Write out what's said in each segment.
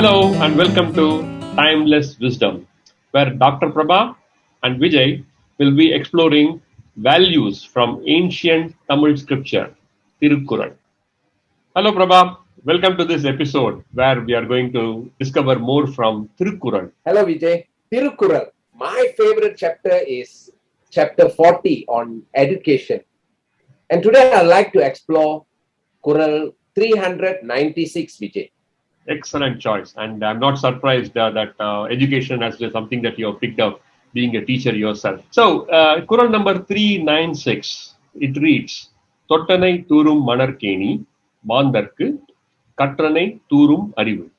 Hello and welcome to Timeless Wisdom, where Dr. Prabha and Vijay will be exploring values from ancient Tamil scripture, Tirukural. Hello Prabha, welcome to this episode where we are going to discover more from Tirukural. Hello, Vijay. Tirukural. My favorite chapter is chapter 40 on education. And today I'd like to explore Kural 396, Vijay. Excellent choice, and I'm not surprised that education has been something that you have picked up being a teacher yourself. So, Quran number 396, it reads, Tottanai Turum Manarkeni, Mandarku, Katranai Turum Arivu.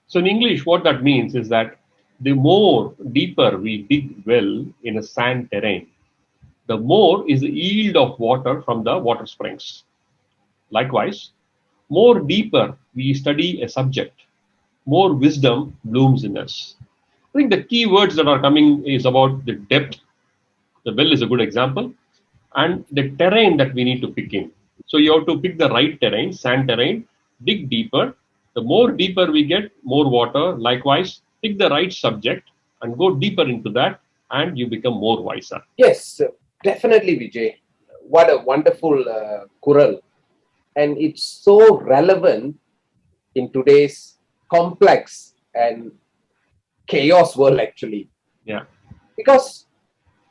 So, in English, what that means is that the more deeper we dig well in a sand terrain, the more is the yield of water from the water springs. Likewise, more deeper we study a subject, more wisdom blooms in us. I think the key words that are coming is about the depth. The well is a good example, and the terrain that we need to pick in. So you have to pick the right terrain, sand terrain, dig deeper. The more deeper we get, more water. Likewise, pick the right subject and go deeper into that, and you become more wiser. Yes, definitely, Vijay. What a wonderful Kural. And it's so relevant in today's complex and chaos world, actually. Yeah. Because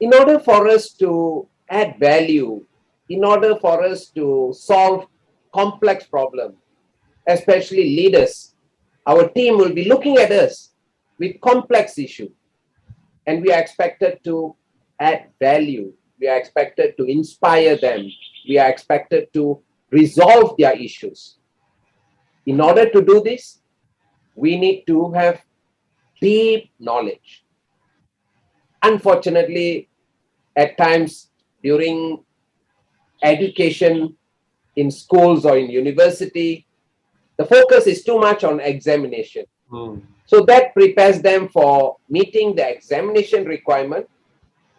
in order for us to add value, in order for us to solve complex problems, especially leaders, our team will be looking at us with complex issues, and we are expected to add value. We are expected to inspire them. We are expected to resolve their issues. In order to do this, we need to have deep knowledge. Unfortunately, at times during education in schools or in university, the focus is too much on examination. So that prepares them for meeting the examination requirement,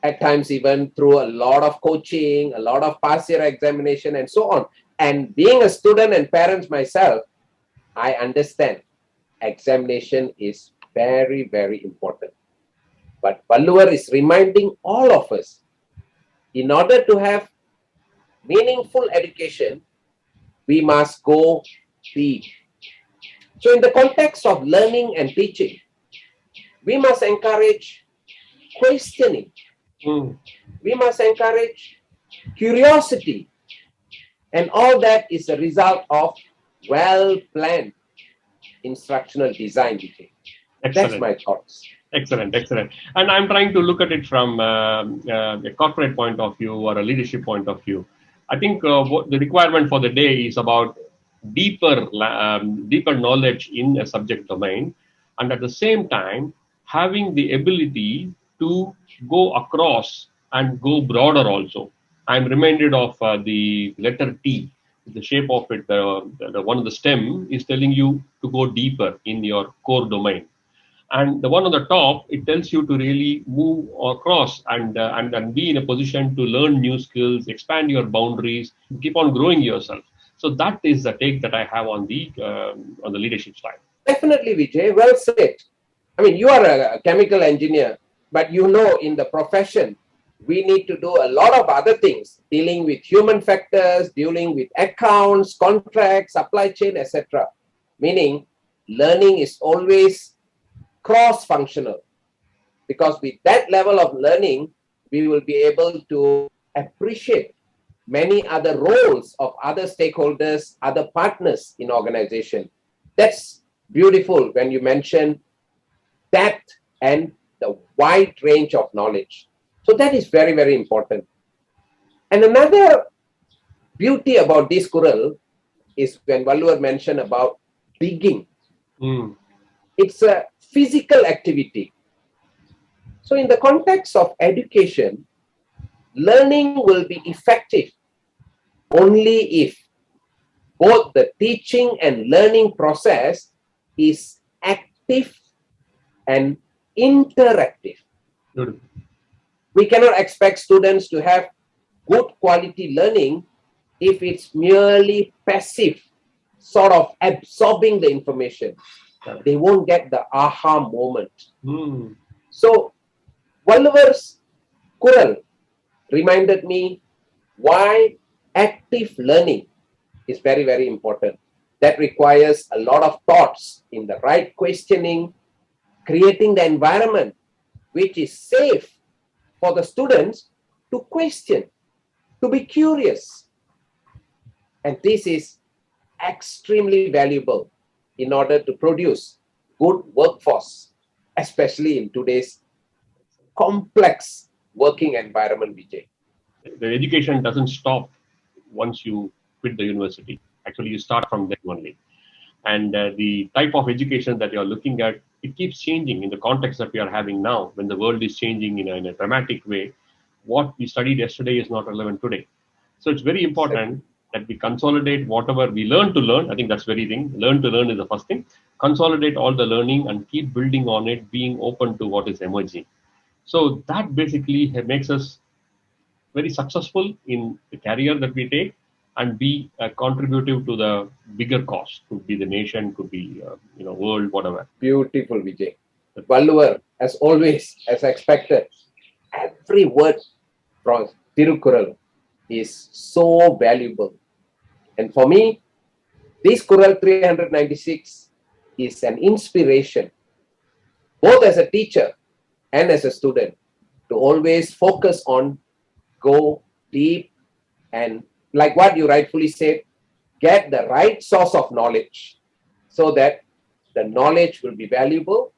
at times even through a lot of coaching, a lot of past year examination, and so on. And being a student and parent myself, I understand examination is very, very important. But Valluvar is reminding all of us, in order to have meaningful education, we must go deep. So in the context of learning and teaching, we must encourage questioning. We must encourage curiosity. And all that is a result of well-planned instructional design. That's my thoughts. Excellent, excellent. And I'm trying to look at it from a corporate point of view or a leadership point of view. I think what the requirement for the day is about deeper knowledge in a subject domain, and at the same time having the ability to go across and go broader also. I'm reminded of the letter T. The shape of it, the one of the stem is telling you to go deeper in your core domain, and the one on the top, it tells you to really move across and be in a position to learn new skills, expand your boundaries, keep on growing yourself. So that is the take that I have on the leadership style. Definitely, Vijay. Well said. I mean, you are a chemical engineer, but you know, in the profession, we need to do a lot of other things, dealing with human factors, dealing with accounts, contracts, supply chain, etc. Meaning, learning is always cross-functional, because with that level of learning, we will be able to appreciate many other roles of other stakeholders, other partners in organization. That's beautiful when you mention depth and the wide range of knowledge. So that is very, very important. And another beauty about this Kural is when Valluvar mentioned about digging. It's a physical activity. So in the context of education, learning will be effective only if both the teaching and learning process is active and interactive. Good. We cannot expect students to have good quality learning if it's merely passive, sort of absorbing the information. Correct. they won't get the aha moment. Hmm. So, Walluvar's Kural reminded me why active learning is very, very important. That requires a lot of thoughts in the right questioning, creating the environment which is safe for the students to question, to be curious. And this is extremely valuable in order to produce good workforce, especially in today's complex working environment, Vijay. The education doesn't stop once you quit the university. Actually, you start from there only. And the type of education that you're looking at, it keeps changing in the context that we are having now, when the world is changing in a dramatic way. What we studied yesterday is not relevant today. So it's very important that we consolidate whatever we learn to learn. I think that's very thing. Learn to learn is the first thing. Consolidate all the learning and keep building on it, being open to what is emerging. So that basically makes us very successful in the career that we take and be contributive to the bigger cause. Could be the nation, could be world, whatever. Beautiful, Vijay. Valluvar, as always, as expected, every word from Tirukural is so valuable. And for me, this Kural 396 is an inspiration, both as a teacher and as a student, to always focus on go deep and, like what you rightfully said, get the right source of knowledge so that the knowledge will be valuable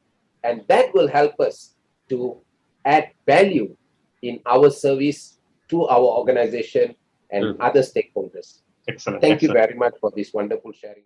and that will help us to add value in our service to our organization and other stakeholders. Excellent. Thank you Excellent. very much for this wonderful sharing.